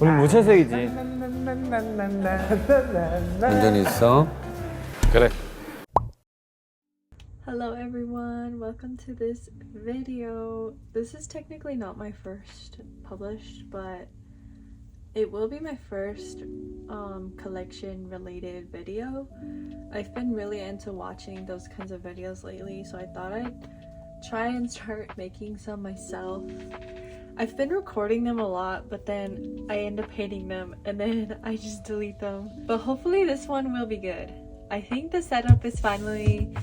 우리 무채색이지. 완전히 있어. 그래. Hello everyone, welcome to this video. This is technically not my first published, but it will be my first collection related video. I've been really into watching those kinds of videos lately, so I thought I'd try and start making some myself. I've been recording them a lot, but then I end up hating them and then I just delete them. But hopefully this one will be good. I think the setup is finally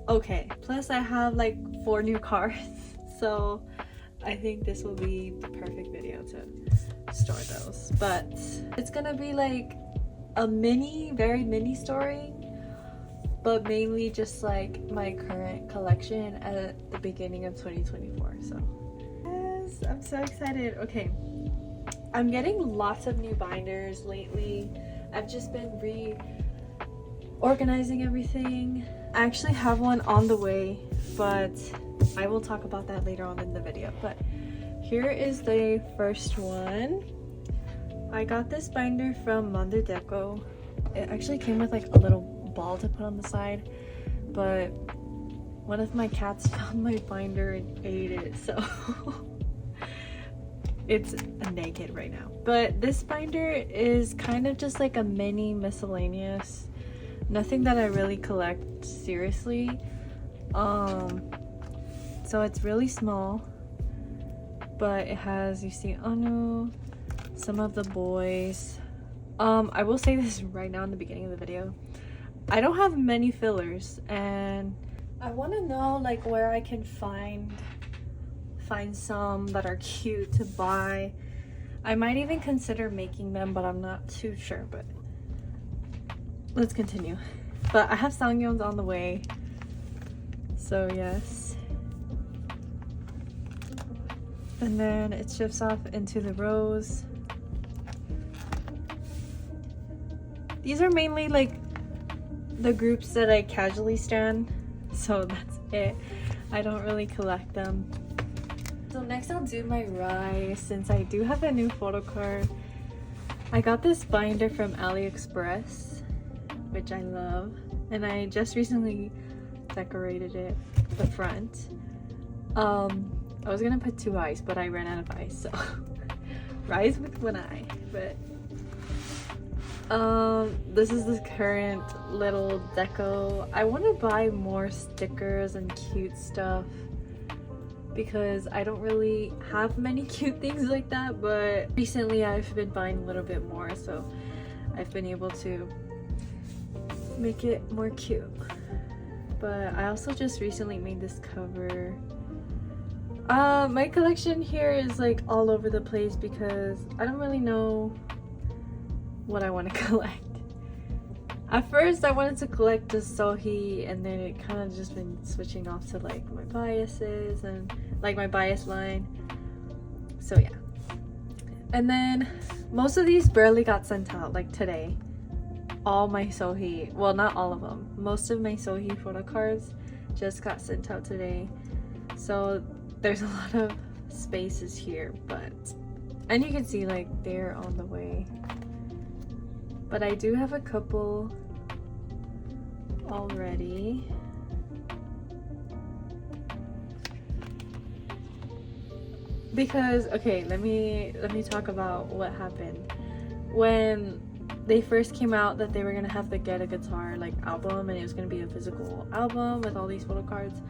okay. Plus I have like 4 new cards, so I think this will be the perfect video to store those. But it's gonna be like a very mini story, but mainly just like my current collection at the beginning of 2024. So yes, I'm so excited. Okay, I'm getting lots of new binders lately. I've just been reorganizing everything. I actually have one on the way, but I will talk about that later on in the video. But here is the first one. I got this binder from Mandu Deco. It actually came with like a little ball to put on the side, but one of my cats found my binder and ate it, so it's naked right now. But this binder is kind of just like a mini miscellaneous. Nothing that I really collect seriously. So it's really small, but it has, you see, Anu, some of the boys. I will say this right now in the beginning of the video. I don't have many fillers, and I want to know like where I can find some that are cute to buy. I might even consider making them, but I'm not too sure. But let's continue. But I have sangyons on the way, so yes. And then it shifts off into the rows. These are mainly like the groups that I casually stan, so that's it. I don't really collect them. So next I'll do my RIIZE, since I do have a new photo card. I got this binder from AliExpress, which I love, and I just recently decorated it, the front. I was gonna put 2 eyes, but I ran out of eyes, so RIIZE with 1 eye. But this is the current little deco. I want to buy more stickers and cute stuff because I don't really have many cute things like that, but recently I've been buying a little bit more, so I've been able to make it more cute. But I also just recently made this cover. My collection here is like all over the place because I don't really know what I want to collect. At first I wanted to collect just Sohee, and then it kind of just been switching off to like my biases and like my bias line. So yeah. And then most of these barely got sent out, like today. All my Sohee, well, not all of them, most of my Sohee photo cards just got sent out today. So there's a lot of spaces here, but, and you can see like they're on the way. But I do have a couple already. Because, okay, let me talk about what happened when they first came out, that they were gonna have the Get a Guitar like album, and it was gonna be a physical album with all these photo cards.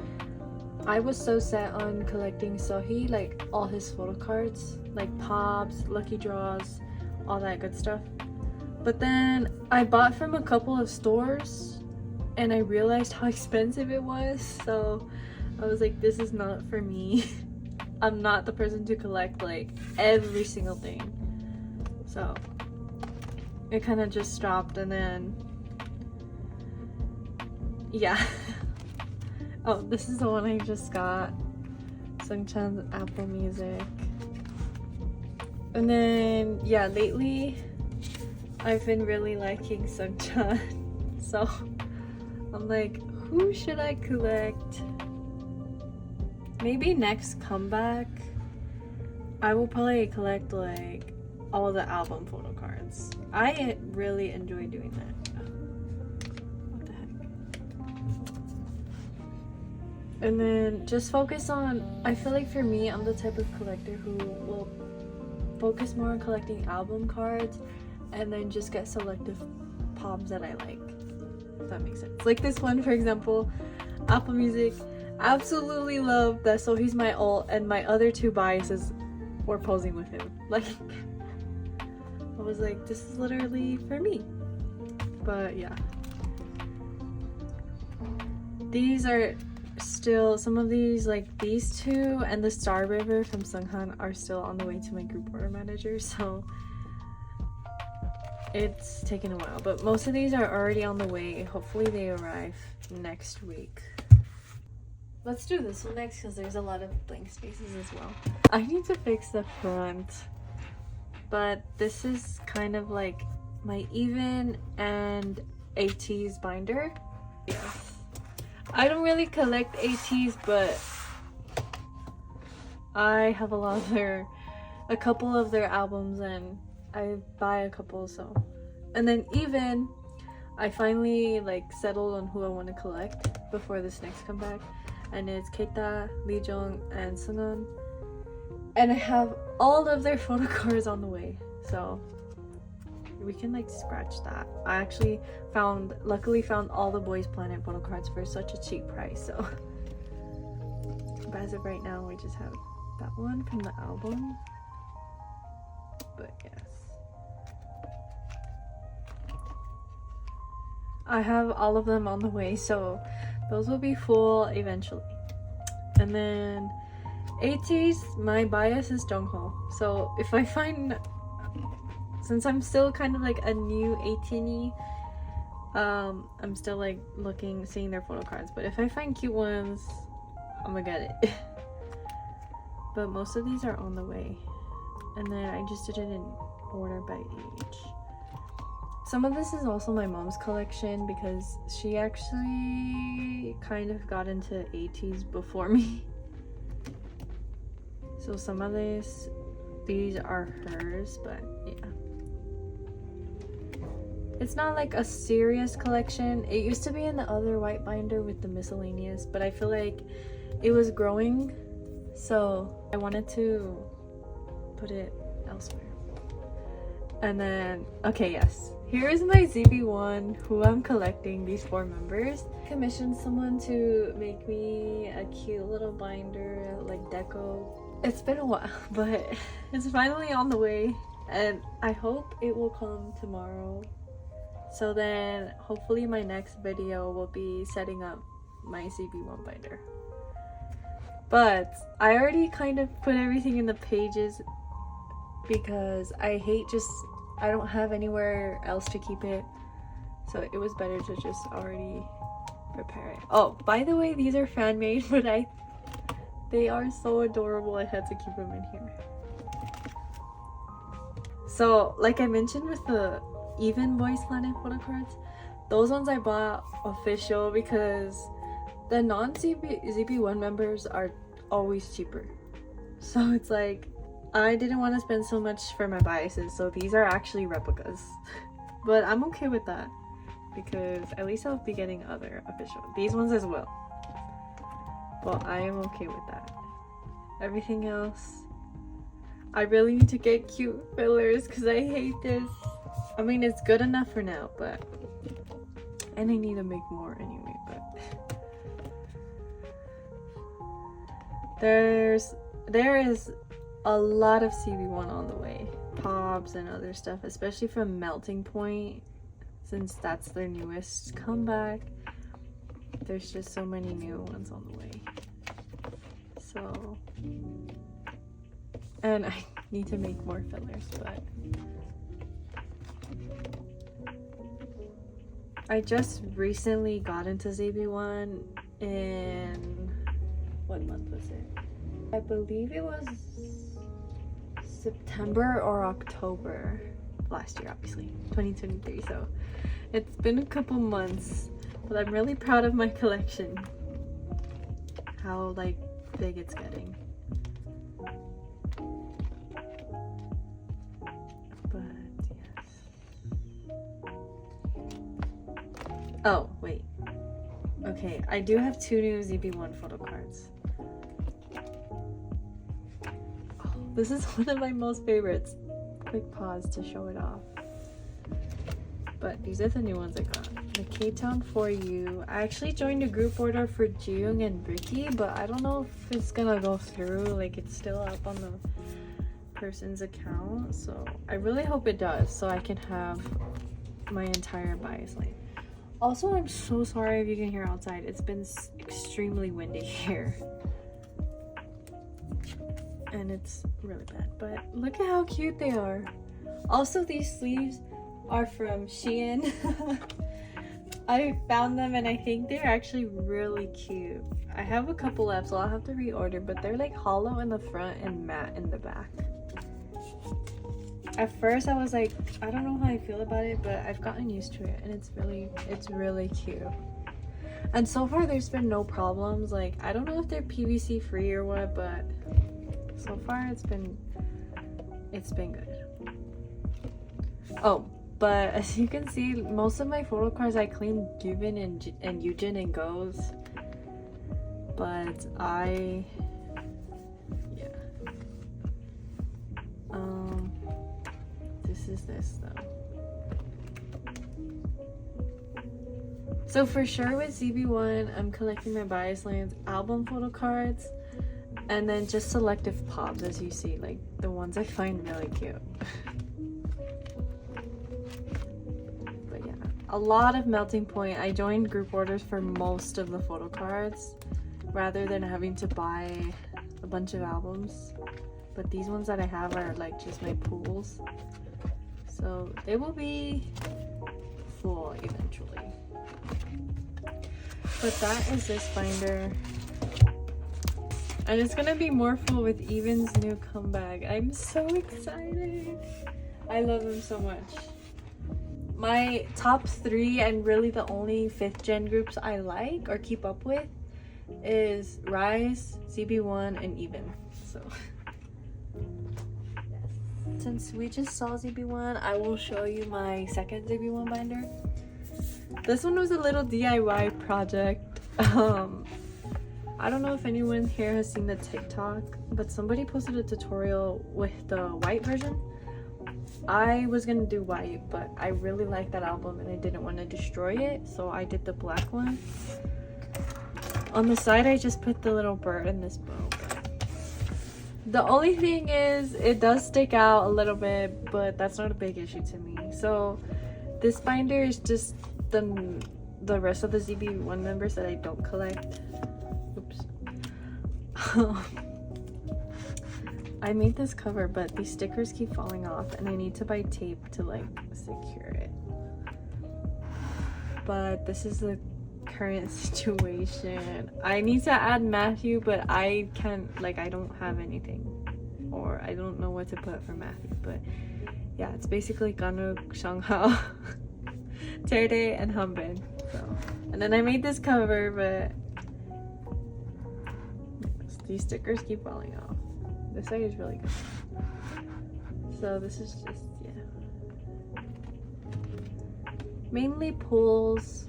I was so set on collecting Sohee, like all his photo cards, like pops, lucky draws, all that good stuff. But then I bought from a couple of stores and I realized how expensive it was, so I was like, this is not for me. I'm not the person to collect like every single thing. So it kind of just stopped, and then yeah. Oh, this is the one I just got. Sungchan's Apple Music. And then yeah, lately I've been really liking Sungchan, so I'm like, who should I collect? Maybe next comeback I will probably collect like all the album photo cards. I really enjoy doing that. What the heck? And then just focus on, I feel like for me, I'm the type of collector who will focus more on collecting album cards and then just get selective pops that I like. If that makes sense. Like this one, for example, Apple Music. Absolutely love that. So he's my alt, and my other two biases were posing with him. Like, I was like, this is literally for me. But yeah, these are still, some of these, like these two and the Star River from Sunghan, are still on the way to my group order manager, so it's taken a while. But most of these are already on the way. Hopefully they arrive next week. Let's do this one next because there's a lot of blank spaces as well. I need to fix the front, but this is kind of like my EVN and ateez binder. Yes. I don't really collect ateez, but I have a couple of their albums, and I buy a couple. So, and then even I finally like settled on who I want to collect before this next comeback, and it's Keita, Lee Jung, and Sunghan, and I have all of their photo cards on the way, so we can like scratch that. I actually luckily found all the Boys Planet photo cards for such a cheap price, so but as of right now we just have that one from the album. But yes, I have all of them on the way, so those will be full eventually. And then ateez, my bias is Jungho, so if I find, since I'm still kind of like a new 18-y, I'm still like seeing their photo cards, but if I find cute ones, I'm gonna get it. But most of these are on the way, and then I just did it in order by age. Some of this is also my mom's collection because she actually kind of got into ateez before me. So some of these are hers, but yeah. It's not like a serious collection. It used to be in the other white binder with the miscellaneous, but I feel like it was growing, so I wanted to put it elsewhere. And then, okay, yes. Here is my zb1, who I'm collecting, these 4 members. I commissioned someone to make me a cute little binder, like deco. It's been a while, but it's finally on the way, and I hope it will come tomorrow. So then hopefully my next video will be setting up my zb1 binder. But I already kind of put everything in the pages because I don't have anywhere else to keep it, so it was better to just already prepare it. Oh, by the way, these are fan made, but they are so adorable, I had to keep them in here. So like I mentioned with the even Boys Planet photo cards, those ones I bought official because the non-zb1 members are always cheaper, so it's like I didn't want to spend so much for my biases, so these are actually replicas. But I'm okay with that because at least I'll be getting other official, these ones as well. Well, I am okay with that. Everything else, I really need to get cute fillers because I hate this. I mean, it's good enough for now, but and I need to make more anyway. But there is a lot of CB1 on the way, pops and other stuff, especially from Melting Point, since that's their newest comeback. There's just so many new ones on the way. So, and I need to make more fillers, but I just recently got into zb1 in, what month was it? I believe it was September or October last year, obviously 2023, so it's been a couple months, but I'm really proud of my collection, how like big it's getting. Oh, wait. Okay, I do have 2 new zb1 photo cards. Oh, this is one of my most favorites. Quick pause to show it off. But these are the new ones I got. The K-Town For You. I actually joined a group order for Shoong and Ricky, but I don't know if it's gonna go through. Like, it's still up on the person's account, so I really hope it does, so I can have my entire bias line. Also, I'm so sorry if you can hear outside. It's been extremely windy here. And it's really bad, but look at how cute they are. Also, these sleeves are from Shein. I found them and I think they're actually really cute. I have a couple left, so I'll have to reorder, but they're like hollow in the front and matte in the back. At first I was like, I don't know how I feel about it, but I've gotten used to it and it's really cute. And so far there's been no problems. Like, I don't know if they're PVC free or what, but so far it's been good. Oh, but as you can see, most of my photo cards I claim VIEN and Eugen and Goes, but this is this though. So for sure with zb1, I'm collecting my bias lines, album photo cards, and then just selective pops, as you see, like the ones I find really cute. But yeah, a lot of melting point. I joined group orders for most of the photo cards rather than having to buy a bunch of albums. But these ones that I have are like just my pools, so they will be full eventually. But that is this binder, and it's gonna be more full with Even's new comeback. I'm so excited. I love him so much. My top 3 and really the only 5th gen groups I like or keep up with is RIIZE, zb1, and Even. So since we just saw zb1, I will show you my second zb1 binder. This one was a little DIY project. I don't know if anyone here has seen the TikTok, but somebody posted a tutorial with the white version. I was gonna do white, but I really liked that album and I didn't want to destroy it, so I did the black one. On the side I just put the little bird and this bow. The only thing is, it does stick out a little bit, but that's not a big issue to me. So this binder is just the rest of the zb1 members that I don't collect. Oops. I made this cover, but these stickers keep falling off and I need to buy tape to like secure it. But this is the current situation. I need to add Matthew, but I can't, like, I don't have anything, or I don't know what to put for Matthew. But yeah, it's basically Ganuk, Shanghao, Terde, and Hanbin. So, and then I made this cover, but these stickers keep falling off. This side is really good. So this is just, yeah, mainly pulls.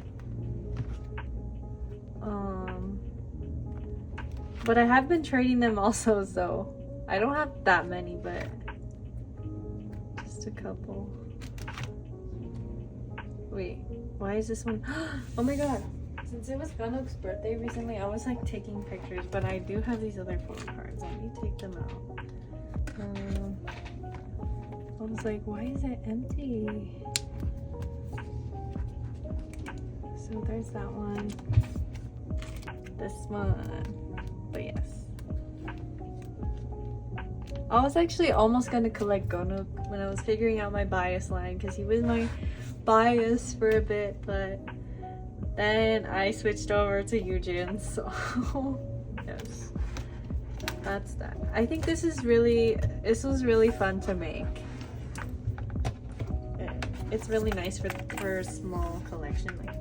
But I have been trading them also, so I don't have that many, but just a couple. Wait, why is this one? Oh my god, since it was Ganuk's birthday recently, I was like taking pictures, but I do have these other photo cards. Let me take them out. I was like, why is it empty? So there's that one, this one, but yes. I was actually almost gonna collect Ganuk when I was figuring out my bias line, because he was my bias for a bit, but then I switched over to Eugen, so yes, that's that. I think this was really fun to make. It's really nice for a small collection like that.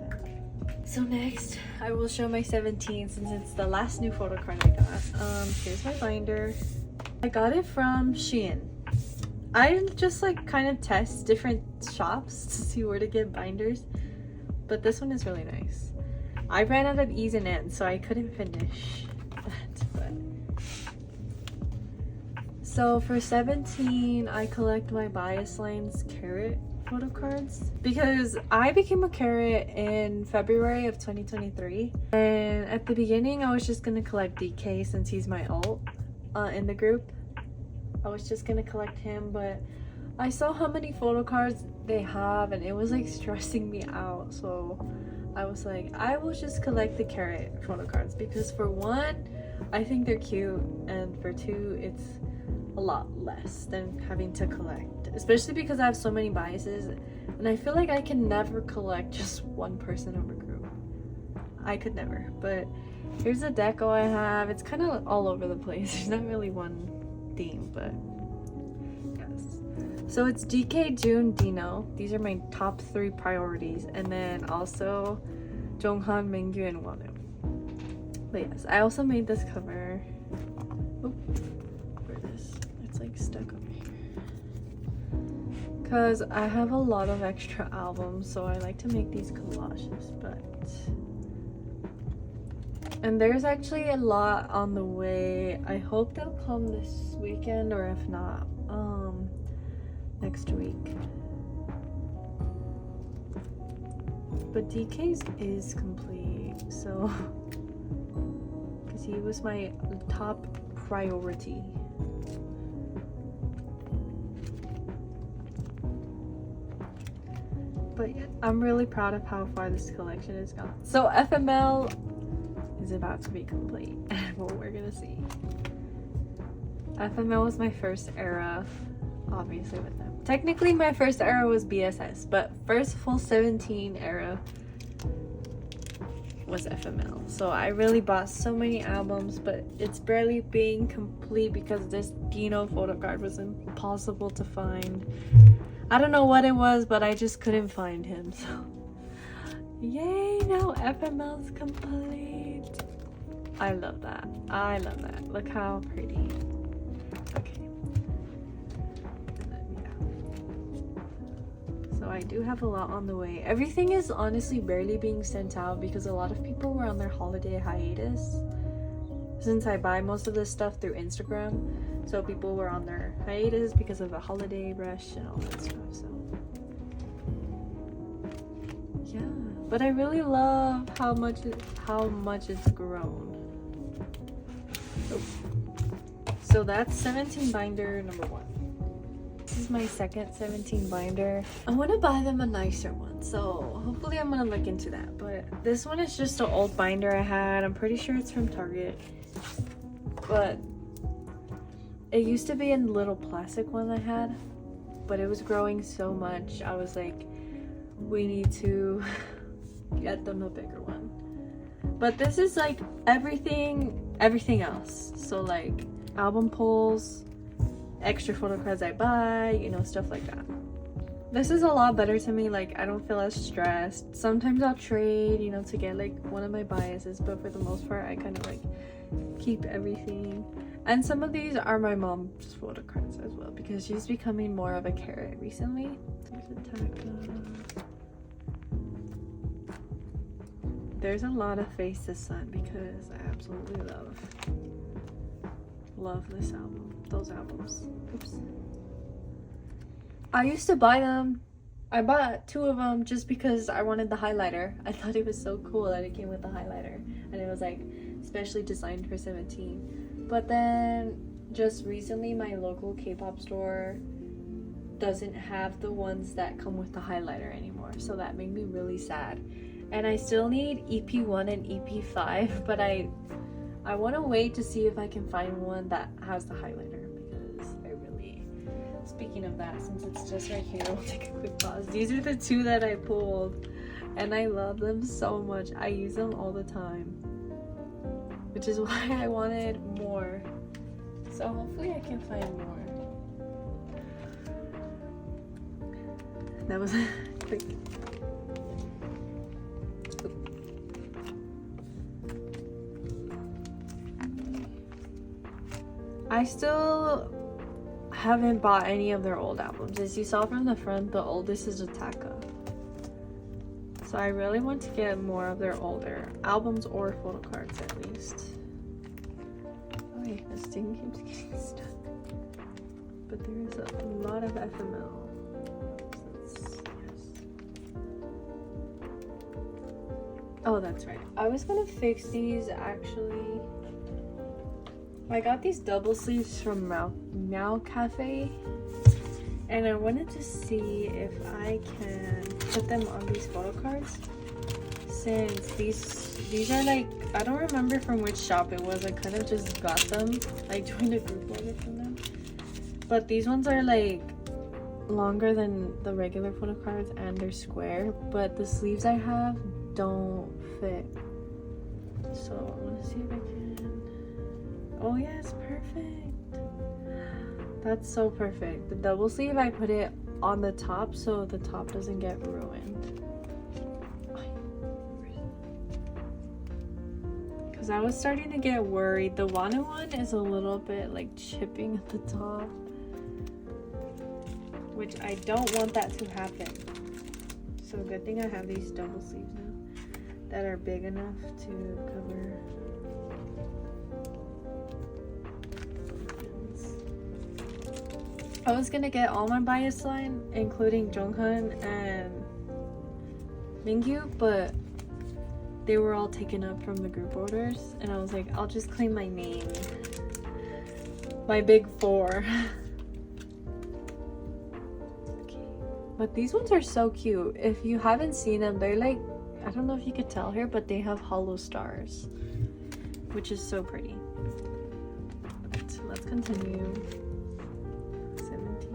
So next, I will show my 17 since it's the last new photo card I got. Here's my binder. I got it from Shein. I just like kind of test different shops to see where to get binders. but this one is really nice. I ran out of E's and N's, so I couldn't finish that. But so for 17, I collect my bias lines carrot photo cards because I became a carrot in February of 2023, and at the beginning I was just gonna collect DK since he's my alt in the group. I was just gonna collect him, but I saw how many photo cards they have and it was like stressing me out, so I was like, I will just collect the carrot photo cards because for one, I think they're cute, and for two, it's a lot less than having to collect, especially because I have so many biases and I feel like I can never collect just one person of a group. I could never. But here's a deco I have. It's kind of all over the place. There's not really one theme, but yes. So it's DK, June, Dino. These are my top 3 priorities, and then also Jonghan, Mingyu, and Wonu. But yes, I also made this cover. Oop. Like stuck over here because I have a lot of extra albums, so I like to make these collages. And there's actually a lot on the way. I hope they'll come this weekend, or if not, next week. But DK's is complete, so because he was my top priority. But yeah, I'm really proud of how far this collection has gone. So FML is about to be complete. Well, we're gonna see. FML was my first era, obviously, with them. Technically, my first era was BSS, but first full 17 era was FML. So I really bought so many albums, but it's barely being complete because this Dino photo card was impossible to find. I don't know what it was, but I just couldn't find him, so yay, now FML's complete. I love that. I love that. Look how pretty. Okay. And then, yeah. So I do have a lot on the way. Everything is honestly barely being sent out because a lot of people were on their holiday hiatus. Since I buy most of this stuff through Instagram, so people were on their hiatus because of the holiday rush and all that stuff. So yeah, but I really love how much it's grown. Oh. So that's 17 binder number 1. This is my second 17 binder. I want to buy them a nicer one, so hopefully I'm gonna look into that. But this one is just an old binder I had. I'm pretty sure it's from Target, but it used to be a little plastic one I had, but it was growing so much. I was like, we need to get them a bigger one. But this is like everything else. So like album pulls, extra photo cards I buy, you know, stuff like that. This is a lot better to me. Like, I don't feel as stressed. Sometimes I'll trade, you know, to get like one of my biases, but for the most part I kind of like keep everything. And some of these are my mom's photo cards as well because she's becoming more of a carrot recently. There's a lot of Face the Sun because I absolutely love this album, those albums. Oops. I used to buy them. I bought 2 of them just because I wanted the highlighter. I thought it was so cool that it came with the highlighter and it was like specially designed for 17. But then just recently my local K-pop store doesn't have the ones that come with the highlighter anymore, so that made me really sad. And I still need EP1 and EP5, but I want to wait to see if I can find one that has the highlighter because I really, speaking of that, since it's just right here, I'll take a quick pause. These are the 2 that I pulled and I love them so much. I use them all the time, which is why I wanted more. So hopefully I can find more. That was quick. I still haven't bought any of their old albums. As you saw from the front, the oldest is Ataka. So I really want to get more of their older albums or photo cards at least. Oh wait, this thing keeps getting stuck. But there is a lot of FML. Oh, that's right. I was gonna fix these actually. I got these double sleeves from Meow Cafe, and I wanted to see if I can put them on these photo cards. Since these are like, I don't remember from which shop it was. I kind of just got them. I joined a group order from them. But these ones are like longer than the regular photo cards and they're square. But the sleeves I have don't fit. So I want to see if I can. Oh yes, perfect. That's so perfect. The double sleeve, I put it on the top so the top doesn't get ruined. Because I was starting to get worried. The Wanna one is a little bit like chipping at the top, which I don't want that to happen. So good thing I have these double sleeves now that are big enough to cover. I was gonna get all my bias line, including Jonghyun and Mingyu, but they were all taken up from the group orders, and I was like, I'll just claim my name, my big four. Okay. But these ones are so cute. If you haven't seen them, they're like, I don't know if you could tell here, but they have hollow stars, which is so pretty. So let's continue. 17.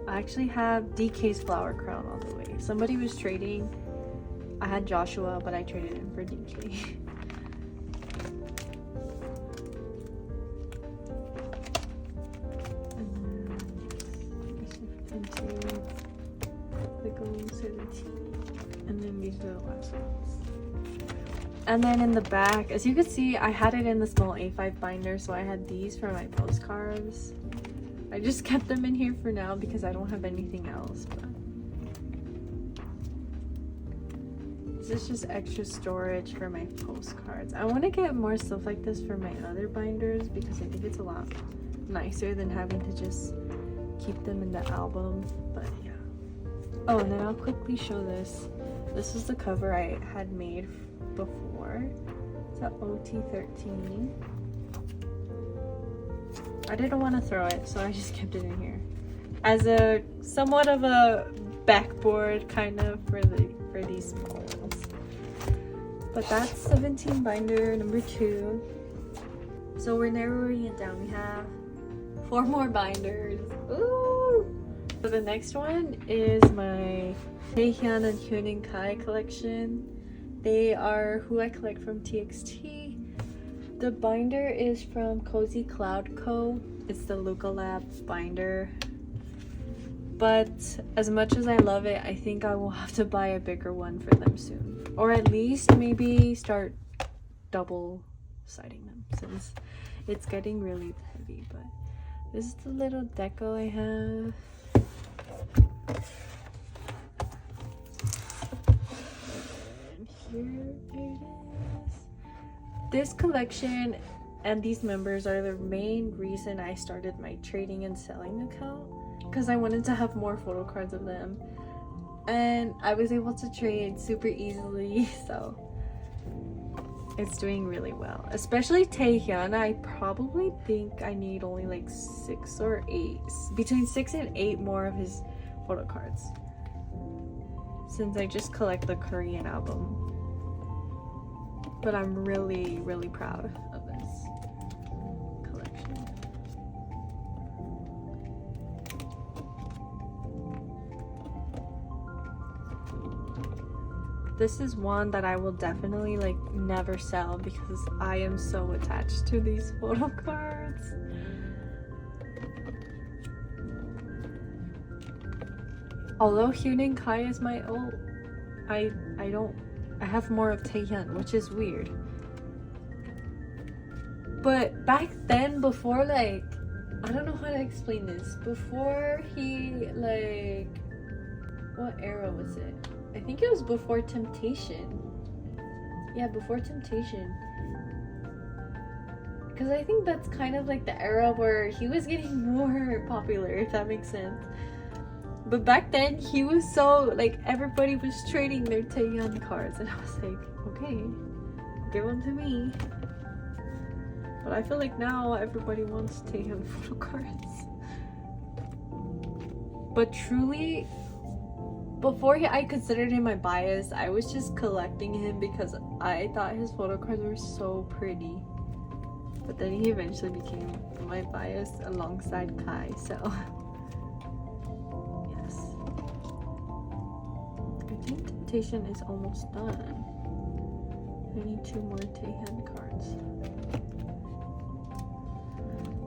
I actually have DK's flower crown all the way. Somebody was trading. I had Joshua, but I traded him for DK. And then into 17. And then these are the last ones. And then in the back, as you can see, I had it in the small A5 binder, so I had these for my postcards. I just kept them in here for now because I don't have anything else. But this is just extra storage for my postcards. I want to get more stuff like this for my other binders because I think it's a lot nicer than having to just keep them in the album. But yeah. Oh, and then I'll quickly show this. This is the cover I had made before. It's an OT13. I didn't want to throw it, so I just kept it in here as a somewhat of a backboard kind of for these small ones. But that's 17 binder number 2. So we're narrowing it down. We have 4 more binders. Ooh! So the next one is my Taehyun and Hyunin Kai collection. They are who I collect from TXT. The binder is from Cozy Cloud Co. It's the Luca Lab binder. But as much as I love it, I think I will have to buy a bigger one for them soon. Or at least maybe start double siding them since it's getting really heavy. But this is the little deco I have. And here it is. This collection and these members are the main reason I started my trading and selling account, because I wanted to have more photo cards of them, and I was able to trade super easily, so it's doing really well. Especially Taehyun, I probably think I need only like 6 or 8, between 6 and 8 more of his photo cards, since I just collect the Korean album. But I'm really, really proud of this collection. This is one that I will definitely like never sell because I am so attached to these photo cards. Although Hyunin Kai is my old, I have more of Taehyun, which is weird. But back then, before like, I don't know how to explain this. Before he like what era was it? I think it was before Temptation. Yeah, before Temptation. Because I think that's kind of like the era where he was getting more popular, if that makes sense. But back then, he was so, like, everybody was trading their Taehyun cards. And I was like, okay, give them to me. But I feel like now everybody wants Taehyun photo cards. But truly, before I considered him my bias, I was just collecting him because I thought his photo cards were so pretty. But then he eventually became my bias alongside Kai, so yes. I think Temptation is almost done. I need 2 more Taehyun cards.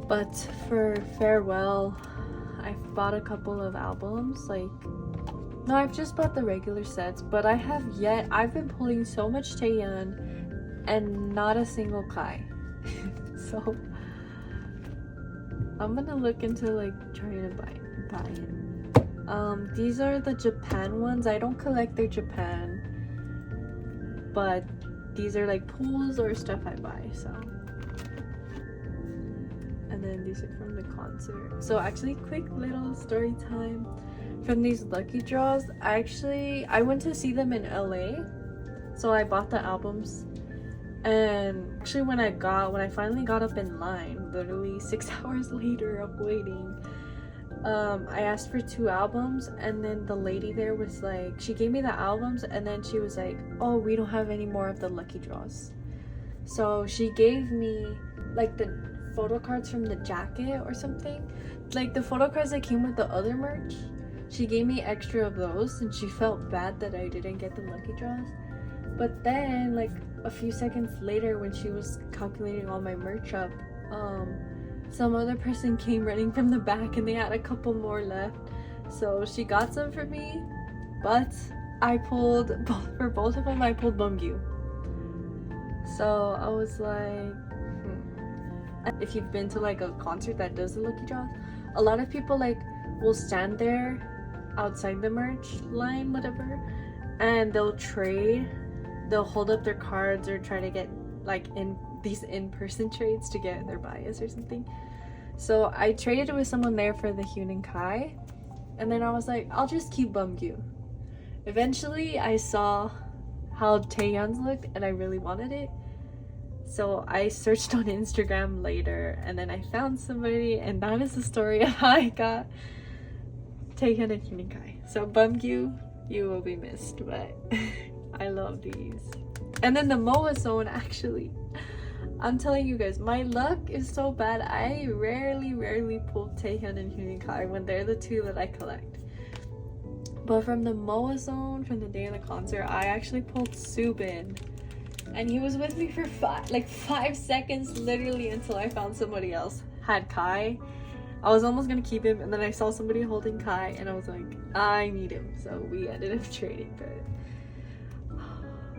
But for Farewell, I've bought a couple of albums, no, I've just bought the regular sets, but I've been pulling so much Taehyun and not a single Kai. So I'm gonna look into trying to buy it. These are the Japan ones. I don't collect their Japan, but these are pools or stuff I buy, so. And then these are from the concert. So actually, quick little story time from these lucky draws. I went to see them in LA, so I bought the albums. And actually, when I finally got up in line, literally 6 hours later of waiting, I asked for 2 albums, and then the lady there was she gave me the albums, and then she was like, oh, we don't have any more of the lucky draws. So she gave me the photo cards from the jacket or something, the photo cards that came with the other merch. She gave me extra of those, and she felt bad that I didn't get the lucky draws. But then a few seconds later, when she was calculating all my merch up, some other person came running from the back, and they had a couple more left. So she got some for me, but I pulled for both of them. I pulled Bumgyu. So I was like, If you've been to a concert that does the lucky draws, a lot of people will stand there outside the merch line, whatever, and they'll trade. They'll hold up their cards or try to get in-person trades to get their bias or something. So I traded with someone there for the Hyun and Kai, and then I was like, I'll just keep Bumgyu. Eventually I saw how Taehyun's looked and I really wanted it, so I searched on Instagram later, and then I found somebody, and that is the story of how I got Taehyun and Hyun and Kai. So Bumgyu, you will be missed, but I love these. And then the MOA zone, actually, I'm telling you guys, my luck is so bad. I rarely pull Taehyun and Hyun and Kai when they're the 2 that I collect. But from the MOA zone, from the day of the concert, I actually pulled Subin. And he was with me for 5 seconds, literally, until I found somebody else had Kai. I was almost gonna keep him, and then I saw somebody holding Kai, and I was like, I need him. So we ended up trading, but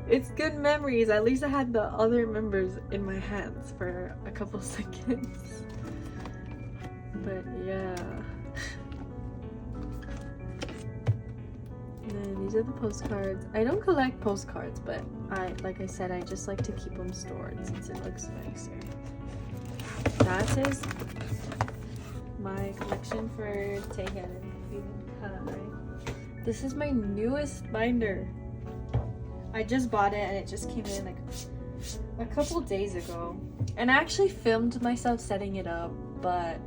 it's good memories. At least I had the other members in my hands for a couple seconds. But yeah. And then these are the postcards. I don't collect postcards, but like I said, I just like to keep them stored since it looks nicer. That is my collection for Taehyun and Kai. This is my newest binder. I just bought it and it just came in a couple days ago. And I actually filmed myself setting it up, but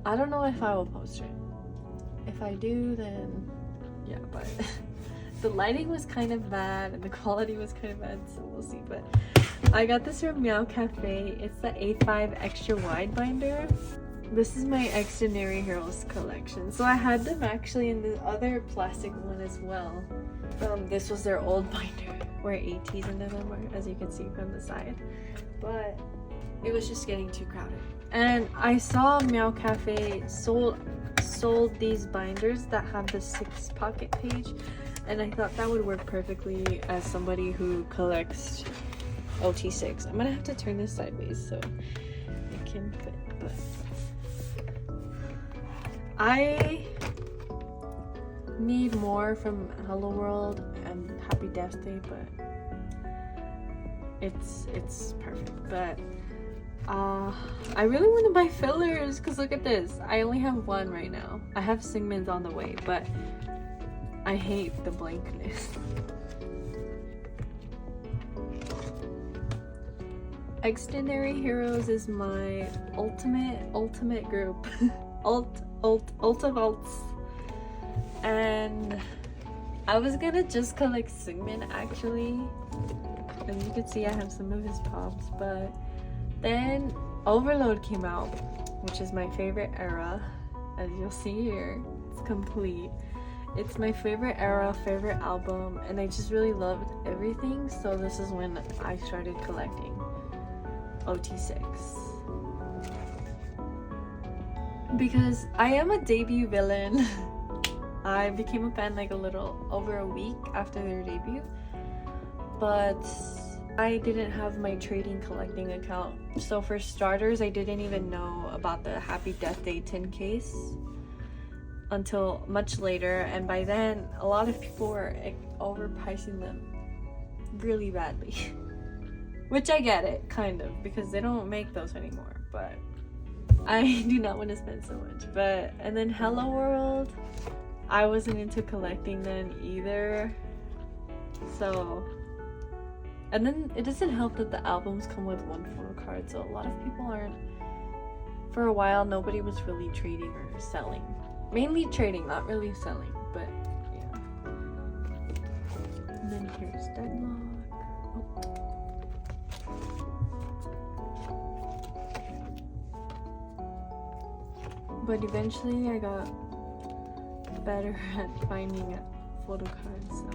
I don't know if I will post it. If I do, then yeah, but the lighting was kind of bad and the quality was kind of bad, so we'll see. But I got this from Meow Cafe. It's the A5 extra wide binder. This is my xdinary Heroes collection. So I had them actually in the other plastic one as well. This was their old binder where ateez in them were, as you can see from the side. But it was just getting too crowded. And I saw Meow Cafe sold these binders that have the 6 pocket page, and I thought that would work perfectly as somebody who collects OT6. I'm gonna have to turn this sideways so it can fit, but need more from Hello World and Happy Death Day, but it's perfect. But I really want to buy fillers because look at this. I only have one right now. I have Sigmund's on the way, but I hate the blankness. Xdinary Heroes is my ultimate group. Ult of alts. And I was gonna just collect Sigmund actually. As you can see, I have some of his pops, but then Overload came out, which is my favorite era. As you'll see here, it's complete. It's my favorite era, favorite album, and I just really loved everything. So this is when I started collecting OT6. Because I am a debut villain. I became a fan like a little over a week after their debut, but I didn't have my trading collecting account. So for starters, I didn't even know about the Happy Death Day tin case until much later, and by then a lot of people were overpricing them really badly. Which I get it, kind of, because they don't make those anymore, but I do not want to spend so much. But and then Hello World, I wasn't into collecting then either. So, and then it doesn't help that the albums come with one photo card, so a lot of people aren't. For a while, nobody was really trading or selling. Mainly trading, not really selling, but yeah. And then here's Deadlock. But eventually I got better at finding photo cards, so.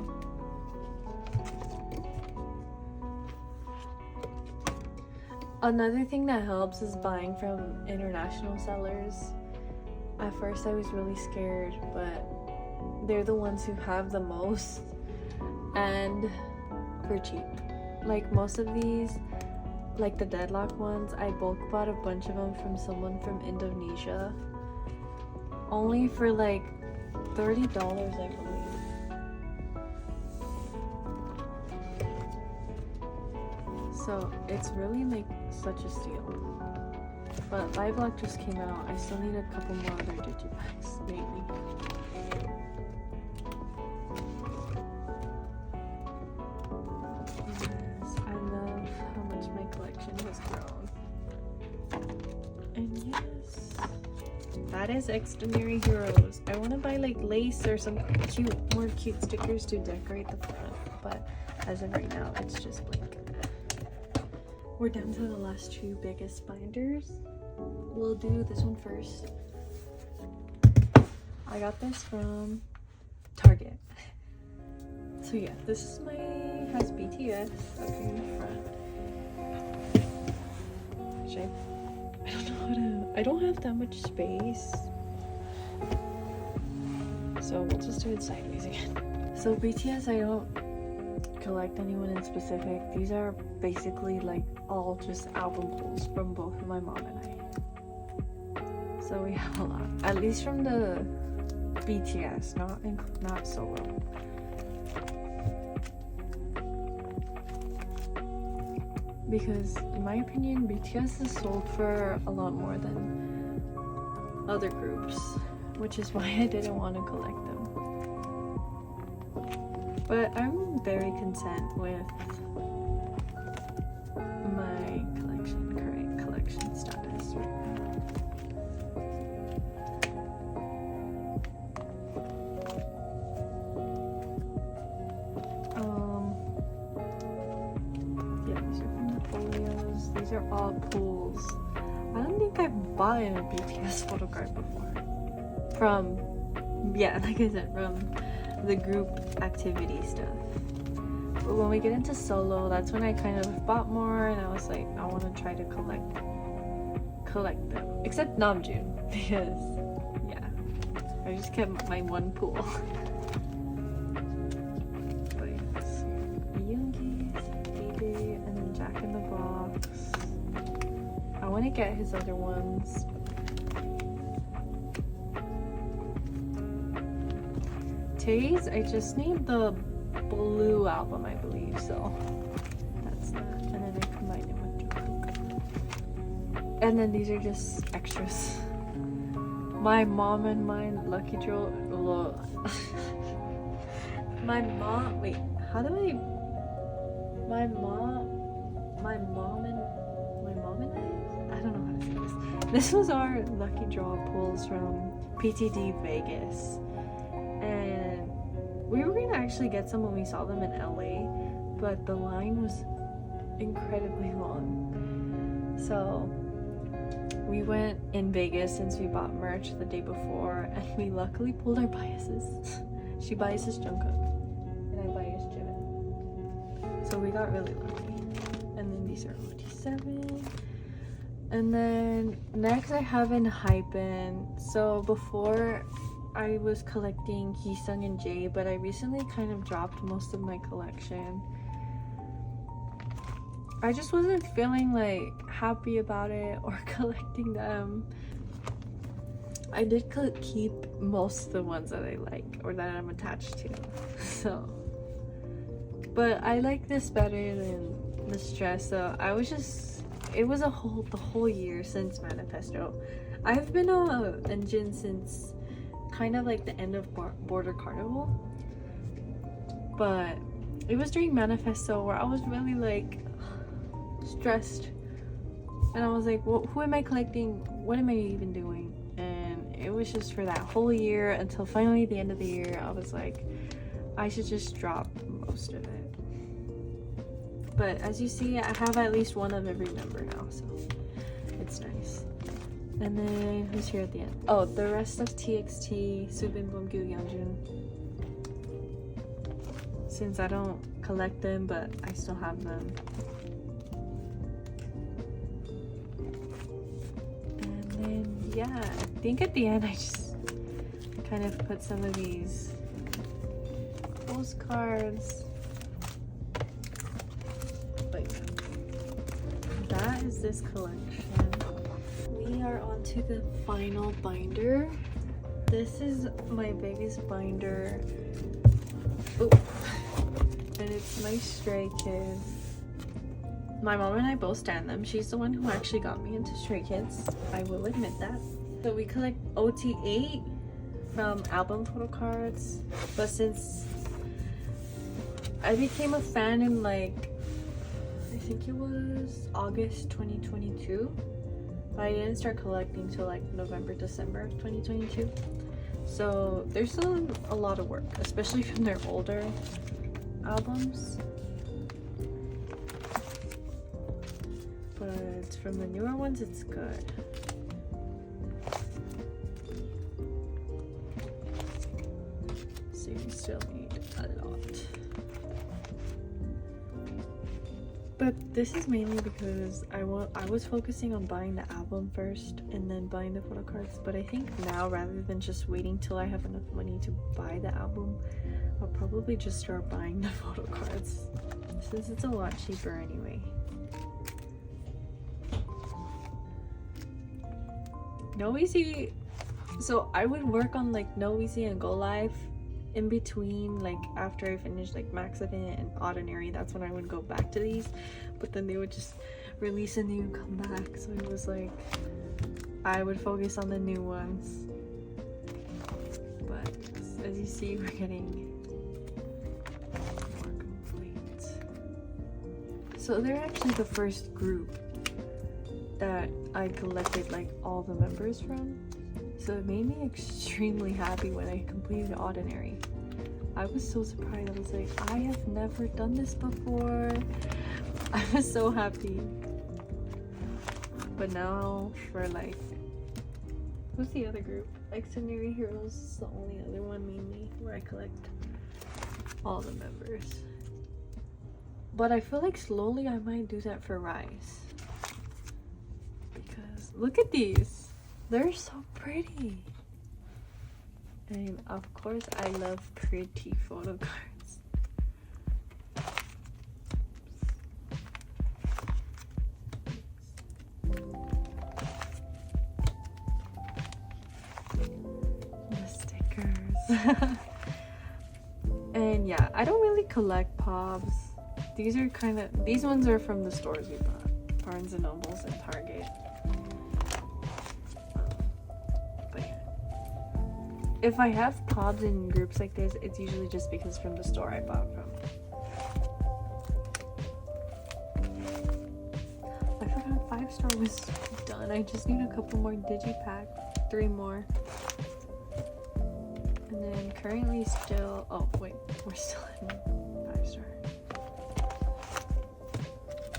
Another thing that helps is buying from international sellers. At first I was really scared, but they're the ones who have the most and for cheap. Like most of these, like the Deadlock ones, I bulk bought a bunch of them from someone from Indonesia. Only for like $30, I believe. So it's really like such a steal. But Live Lock just came out. I still need a couple more other digipacks, maybe. Yes, I love how much my collection has grown. And yes, that is Xdinary Heroes. I want to buy like lace or some more cute stickers to decorate the front, but as of right now, it's just blank. We're down to the last two biggest binders. We'll do this one first. I got this from Target. So yeah, this is has BTS up here in the front. Actually, I don't know how to, I don't have that much space. So we'll just do it sideways again. So BTS, I don't collect anyone in specific. These are basically like all just album pulls from both my mom and I. So we have a lot, at least from the BTS, not solo. Because in my opinion, BTS is sold for a lot more than other groups, which is why I didn't want to collect them. But I'm very content with my current collection status right now. Yeah, these are from the folios. These are all pools. I don't think I've bought a BTS photo card before. From, yeah, like I said, from the group activity stuff. But when we get into solo, that's when I kind of bought more, and I was like, I want to try to collect them, except Namjoon, because yeah, I just kept my one pool. But yes, Yoongi, BB, and then Jack in the Box. I want to get his other ones. ateez, I just named the blue album, I believe, so that's that. And then I combined it with Jungkook. And then these are just extras. My mom and mine lucky draw. My mom, wait, how do I? My mom and I don't know how to say this. This was our lucky draw pulls from PTD Vegas, and we were gonna actually get some when we saw them in LA, but the line was incredibly long. So we went in Vegas since we bought merch the day before, and we luckily pulled our biases. She biases Jungkook, and I bias Jimin. So we got really lucky. And then these are OT7. And then next I have enhypen. So before I was collecting Heesung and Jae, but I recently kind of dropped most of my collection. I just wasn't feeling like happy about it or collecting them. I did keep most of the ones that I like or that I'm attached to. So, but I like this better than the stress. So I was just, it was the whole year since Manifesto. I've been a engine since kind of like the end of Border Carnival, but it was during Manifesto where I was really like stressed, and I was like, well, who am I collecting? What am I even doing? And it was just for that whole year until finally the end of the year I was like, I should just drop most of it. But as you see, I have at least one of every member now, so it's nice. And then who's here at the end? Oh, the rest of TXT, Subin, Bumgyu, Yeonjun. Since I don't collect them, but I still have them. And then yeah, I think at the end I just kind of put some of these postcards. Like that is this collection. We are on to the final binder. This is my biggest binder. Oh, and it's my Stray Kids. My mom and I both stan them. She's the one who actually got me into Stray Kids. I will admit that. So we collect OT8 from album photo cards. But since I became a fan in like, I think it was August 2022. I didn't start collecting till like November, December of 2022. So there's still a lot of work, especially from their older albums. But from the newer ones, it's good. So you still need a lot. But this is mainly because I was focusing on buying the album first and then buying the photo cards. But I think now, rather than just waiting till I have enough money to buy the album, I'll probably just start buying the photo cards since it's a lot cheaper anyway. Noeasy, so I would work on like Noeasy and Go Live in between, like after I finished like Maxident and Ordinary. That's when I would go back to these, but then they would just release a new comeback, so it was like I would focus on the new ones. But as you see, we're getting more complete. So they're actually the first group that I collected like all the members from. So it made me extremely happy when I completed Ordinary. I was so surprised. I was like, I have never done this before. I was so happy. But now for like, who's the other group? Xdinary Heroes is the only other one mainly where I collect all the members. But I feel like slowly I might do that for RIIZE. Because look at these. They're so pretty. And of course, I love pretty photo cards. The stickers. then yeah, I don't really collect pops. These ones are from the stores we bought, Barnes and Nobles and Target. But yeah, if I have pops in groups like this, it's usually just because from the store I bought from. I forgot 5-star was done. I just need a couple more digipack, 3 more. And then currently still, oh wait, we're still in 5-star.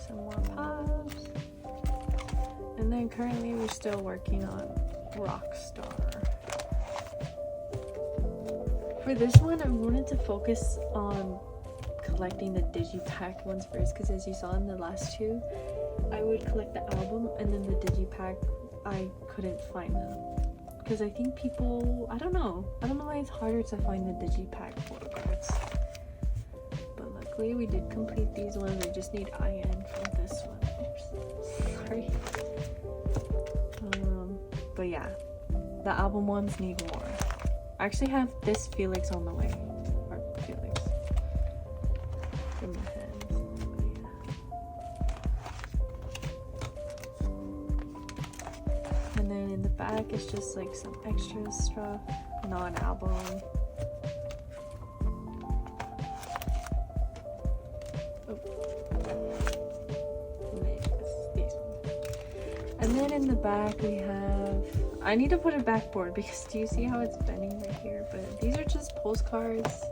Some more pops. And then currently we're still working on Rockstar. For this one, I wanted to focus on collecting the digipack ones first, because as you saw in the last 2, I would collect the album and then the digipack, I couldn't find them. Because I think people, I don't know why it's harder to find the digipack photo cards. But luckily we did complete these ones. I just need IN from this one. Oops, sorry. But yeah, the album ones need more. I actually have this Felix on the way. Or Felix. In my hands. But yeah. And then in the back it's just like some extra stuff, not an album. And then in the back we have, I need to put a backboard because do you see how it's bending right here? But these are just postcards.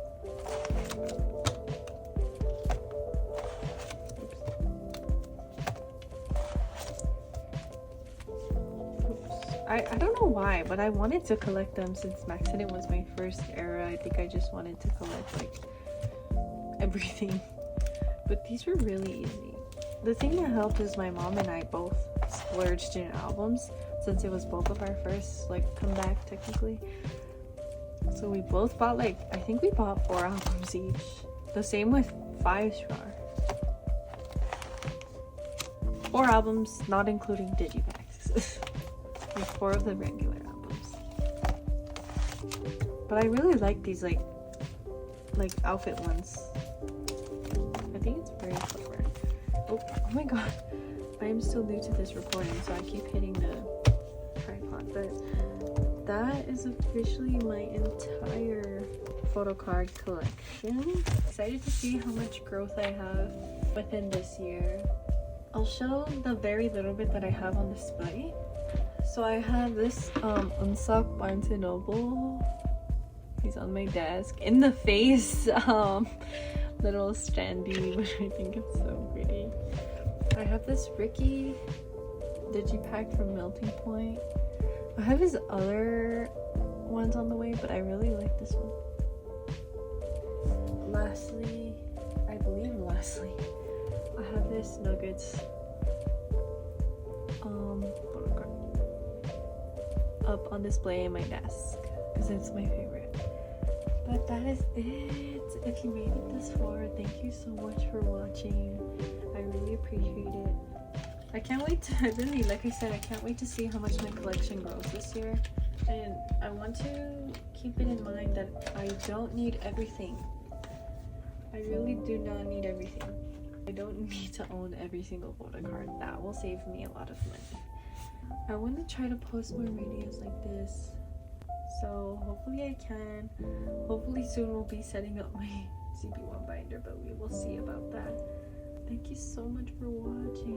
I don't know why, but I wanted to collect them since Maxident was my first era. I think I just wanted to collect like everything. But these were really easy. The thing that helped is my mom and I both splurged in albums since it was both of our first like comeback technically. So we both bought like, I think we bought 4 albums each. The same with 5-star. 4 albums, not including digipacks. Like 4 of the regular albums. But I really like these like outfit ones. I think it's very clever. Oh my god. I am still new to this recording, so I keep hitting the tripod. But that is officially my entire photo card collection. Excited to see how much growth I have within this year. I'll show the very little bit that I have on display. So I have this unsocked Barnes & Noble. He's on my desk. In the face little standee, which I think it's so pretty. I have this Ricky digipack from Melting Point. I have his other ones on the way, but I really like this one. Lastly, I have this Nuggets photo card up on display in my desk because it's my favorite. But that is it. If you made it this far, thank you so much for watching. I really appreciate it. I can't wait to, like I said, I can't wait to see how much my collection grows this year. And I want to keep it in mind that I don't need everything. I really do not need everything. I don't need to own every single photo card. That will save me a lot of money. I want to try to post more videos like this. So hopefully I can. Hopefully soon we'll be setting up my zb1 binder, but we will see about that. Thank you so much for watching.